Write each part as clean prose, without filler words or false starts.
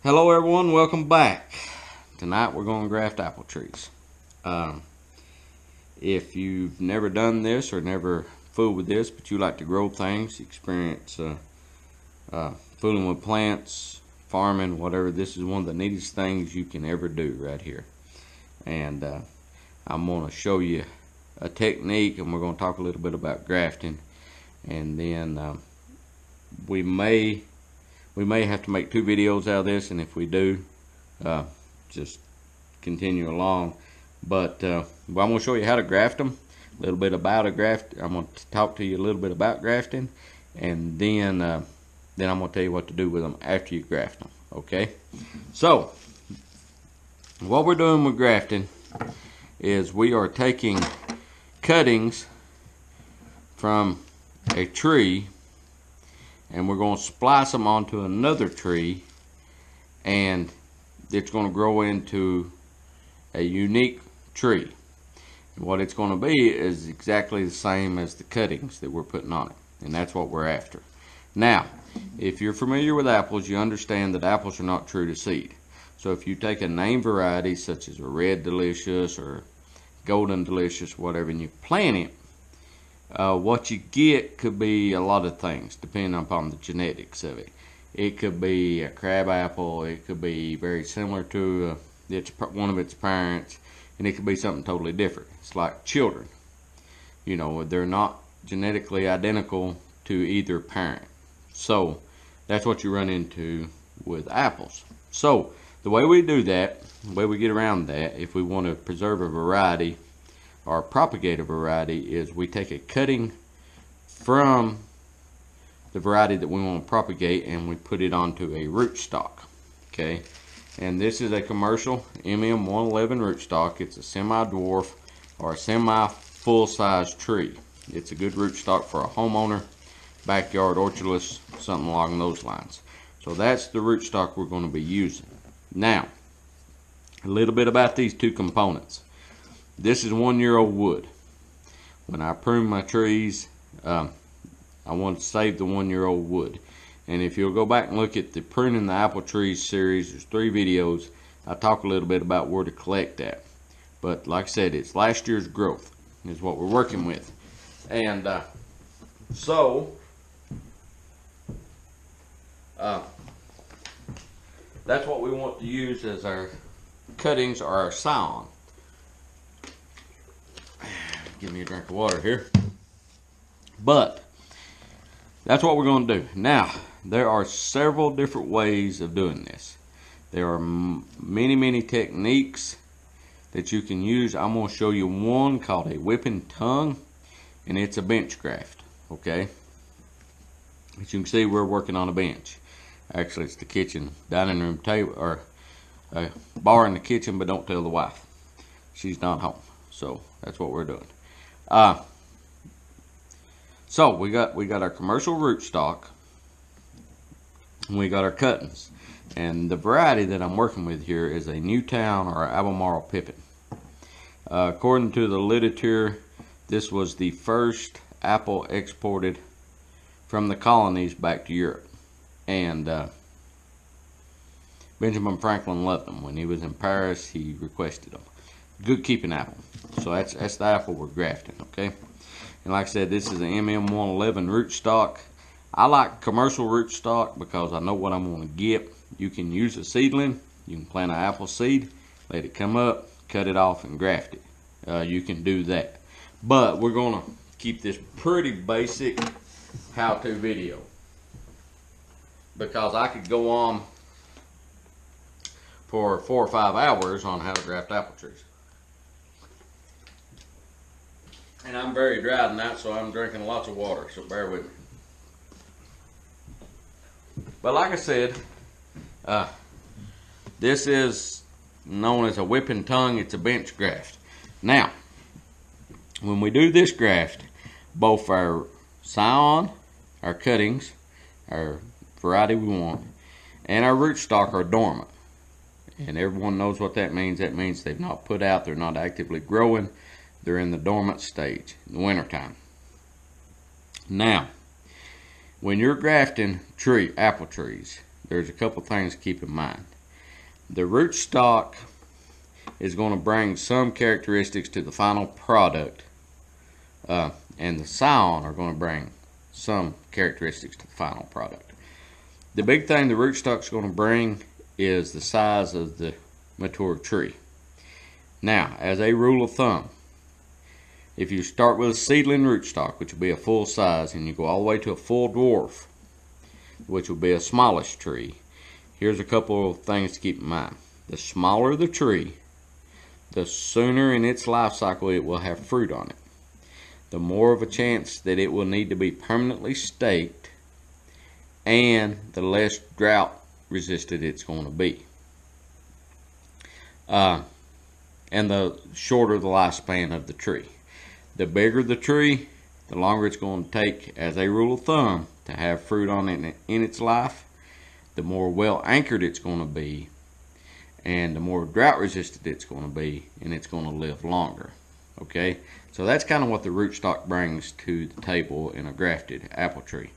Hello everyone, welcome back. Tonight we're going to graft apple trees. If you've never done this or never fooled with this, but you like to grow things, experience fooling with plants, farming, whatever, this is one of the neatest things you can ever do right here. And I'm going to show you a technique, and we're going to talk a little bit about grafting, and then we may have to make 2 videos out of this, and if we do, just continue along. But I'm going to show you how to graft them, a little bit about a graft. I'm going to talk to you a little bit about grafting, and then I'm going to tell you what to do with them after you graft them. Okay? So, what we're doing with grafting is we are taking cuttings from a tree, and we're going to splice them onto another tree, and it's going to grow into a unique tree. And what it's going to be is exactly the same as the cuttings that we're putting on it, and that's what we're after. Now, if you're familiar with apples, you understand that apples are not true to seed. So if you take a name variety such as a Red Delicious or Golden Delicious, whatever, and you plant it, what you get could be a lot of things depending upon the genetics of it. It could be a crab apple, it could be very similar to one of its parents, and it could be something totally different. It's like children. You know, they're not genetically identical to either parent. So that's what you run into with apples. So the way we do that, the way we get around that, if we want to preserve a variety or propagate a variety, is we take a cutting from the variety that we want to propagate and we put it onto a rootstock. Okay, and this is a commercial MM111 rootstock. It's a semi-dwarf or a semi-full-size tree. It's a good rootstock for a homeowner, backyard orchardless, something along those lines. So that's the rootstock we're going to be using. Now, a little bit about these 2 components. This is 1-year-old wood. When I prune my trees, I want to save the 1-year-old wood. And if you'll go back and look at the Pruning the Apple Trees series, there's 3 videos. I talk a little bit about where to collect that. But like I said, it's last year's growth is what we're working with. And so that's what we want to use as our cuttings or our scion. Give me a drink of water here. But that's what we're going to do. Now, there are several different ways of doing this. There are many techniques that you can use. I'm going to show you one called a whipping tongue, and it's a bench graft. Okay, as you can see, we're working on a bench. Actually, it's the kitchen dining room table, or a bar in the kitchen, but don't tell the wife, she's not home. So that's what we're doing. So we got our commercial rootstock, and we got our cuttings, and the variety that I'm working with here is a Newtown or Albemarle Pippin. According to the literature, this was the first apple exported from the colonies back to Europe, and Benjamin Franklin loved them. When he was in Paris, he requested them. Good keeping apple. So that's the apple we're grafting, okay? And like I said, this is an MM111 rootstock. I like commercial rootstock because I know what I'm going to get. You can use a seedling. You can plant an apple seed, let it come up, cut it off, and graft it. You can do that. But we're going to keep this pretty basic how-to video, because I could go on for 4 or 5 hours on how to graft apple trees. And I'm very dry tonight, so I'm drinking lots of water, so bear with me. But like I said, this is known as a whipping tongue. It's a bench graft. Now, when we do this graft, both our scion, our cuttings, our variety we want, and our rootstock are dormant. And everyone knows what that means. That means they've not put out, they're not actively growing. They're in the dormant stage in the wintertime. Now, when you're grafting apple trees, there's a couple things to keep in mind. The rootstock is going to bring some characteristics to the final product, and the scion are going to bring some characteristics to the final product. The big thing the rootstock is going to bring is the size of the mature tree. Now, as a rule of thumb, if you start with a seedling rootstock, which will be a full size, and you go all the way to a full dwarf, which will be a smallish tree, here's a couple of things to keep in mind. The smaller the tree, the sooner in its life cycle it will have fruit on it. The more of a chance that it will need to be permanently staked, and the less drought resistant it's going to be. And the shorter the lifespan of the tree. The bigger the tree, the longer it's going to take, as a rule of thumb, to have fruit on it in its life. The more well anchored it's going to be, and the more drought resistant it's going to be, and it's going to live longer. Okay, so that's kind of what the rootstock brings to the table in a grafted apple tree.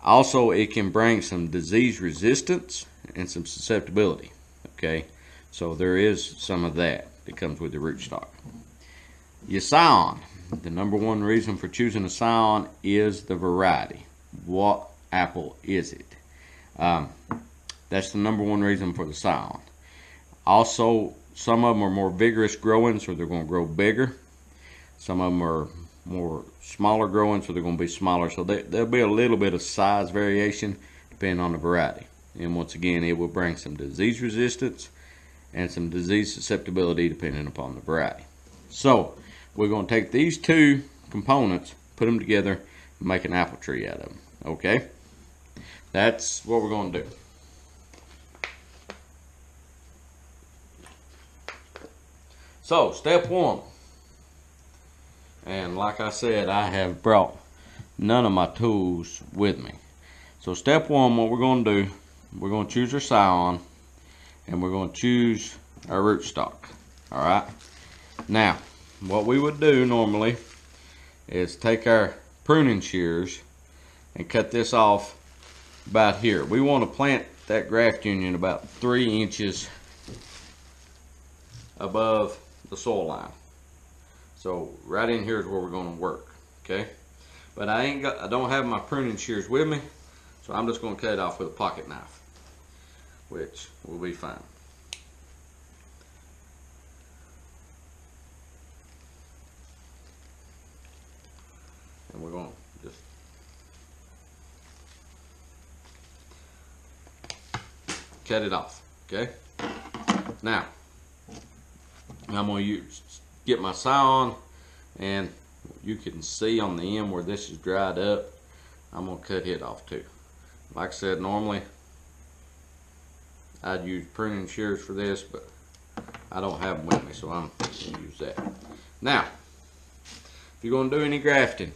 Also, it can bring some disease resistance and some susceptibility. Okay, so there is some of that comes with the rootstock. Your scion. The number one reason for choosing a scion is the variety. What apple is it? That's the number one reason for the scion. Also, some of them are more vigorous growing, so they're going to grow bigger. Some of them are more smaller growing, so they're going to be smaller. So there'll be a little bit of size variation depending on the variety. And once again, it will bring some disease resistance and some disease susceptibility depending upon the variety. So we're going to take these two components, put them together, and make an apple tree out of them. Okay? That's what we're going to do. So, step one. And like I said, I have brought none of my tools with me. So step one, what we're going to do, we're going to choose our scion, and we're going to choose our rootstock. Alright? Now, what we would do normally is take our pruning shears and cut this off about here. We want to plant that graft union about 3 inches above the soil line. So right in here is where we're going to work. Okay? But I don't have my pruning shears with me, so I'm just going to cut it off with a pocket knife, which will be fine. And we're going to just cut it off. Okay? Now, I'm going to get my scion, and you can see on the end where this is dried up, I'm going to cut it off too. Like I said, normally I'd use pruning shears for this, but I don't have them with me, so I'm going to use that. Now, if you're going to do any grafting,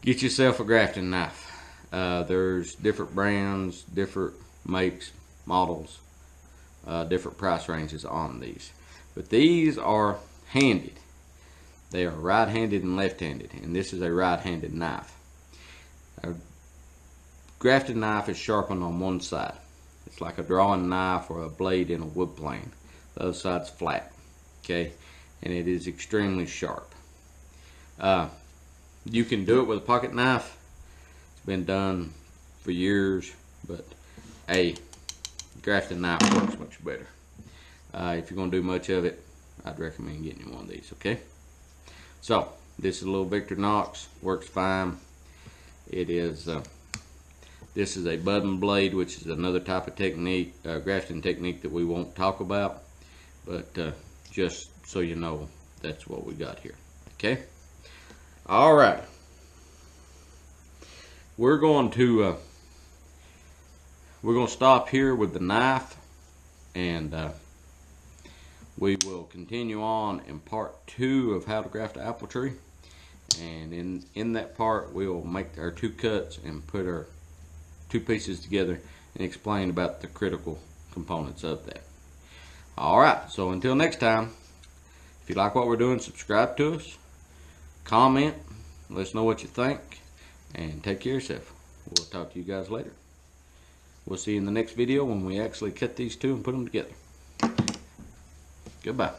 get yourself a grafting knife. There's different brands, different makes, models, different price ranges on these. But these are handed. They are right-handed and left-handed, and this is a right-handed knife. A grafted knife is sharpened on one side. It's like a drawing knife or a blade in a wood plane. The other side's flat, okay? And it is extremely sharp. You can do it with a pocket knife. It's been done for years, but a grafted knife works much better. If you're going to do much of it, I'd recommend getting you one of these, okay? So, this is a little Victorinox, works fine. It is, this is a budding blade, which is another type of technique, grafting technique that we won't talk about, but just so you know, that's what we got here, okay? All right. We're going to stop here with the knife, and we will continue on in part 2 of how to graft an apple tree. And in that part, we'll make our 2 cuts and put our 2 pieces together and explain about the critical components of that. Alright, so until next time, if you like what we're doing, subscribe to us, comment, let us know what you think, and take care of yourself. We'll talk to you guys later. We'll see you in the next video when we actually cut these two and put them together. Goodbye.